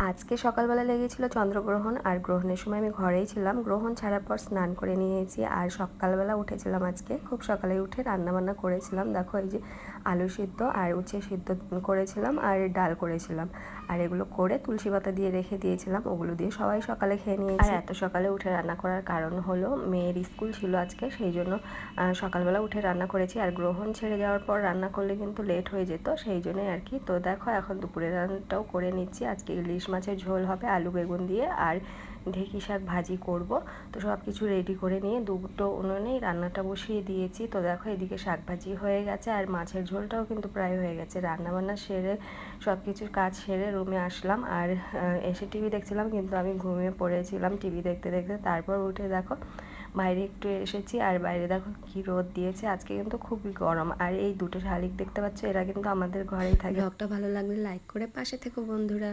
আজকে সকালবেলা লেগেছিল চন্দ্রগ্রহণ, আর গ্রহণের সময় আমি ঘরেই ছিলাম। গ্রহণ ছাড়ার পর স্নান করে নিয়েছি, আর সকালবেলা উঠেছিলাম আজকে খুব সকালে উঠে রান্নাবান্না করেছিলাম। দেখো এই যে আলু সিদ্ধ আর উচ্ছে সিদ্ধ করেছিলাম আর ডাল করেছিলাম, আর এগুলো করে তুলসী পাতা দিয়ে রেখে দিয়েছিলাম, ওগুলো দিয়ে সবাই সকালে খেয়ে নিয়েছি। আর এত সকালে উঠে রান্না করার কারণ হলো মেয়ের স্কুল ছিল আজকে, সেই জন্য সকালবেলা উঠে রান্না করেছি। আর গ্রহণ ছেড়ে যাওয়ার পর রান্না করলে কিন্তু লেট হয়ে যেত, সেই জন্যই আর কি। তো দেখো এখন দুপুরের রান্নাটাও করে নিচ্ছি। আজকে ইলিশ মাছের ঝোল হবে আলু বেগুন দিয়ে, আর ঢেঁকি শাক ভাজি করব। তো সব কিছু রেডি করে নিয়ে দুটো উনুনেই রান্নাটা বসিয়ে দিয়েছি। তো দেখো এদিকে শাক ভাজি হয়ে গেছে, আর মাছের ঝোলটাও কিন্তু প্রায় হয়ে গেছে। রান্নাবান্না সেরে সব কিছুর কাজ সেরে রুমে আসলাম, আর এসে টিভি দেখছিলাম, কিন্তু আমি ঘুমিয়ে পড়েছিলাম টিভি দেখতে দেখতে। তারপর উঠে দেখো বাইরে একটু এসেছি, আর বাইরে দেখো কি রোদ দিয়েছে। আজকে কিন্তু খুবই গরম। আর এই দুটো শালিক দেখতে পাচ্ছ, এরা কিন্তু আমাদের ঘরেই থাকে। ব্লগটা ভালো লাগলে লাইক করে পাশে থেকো বন্ধুরা।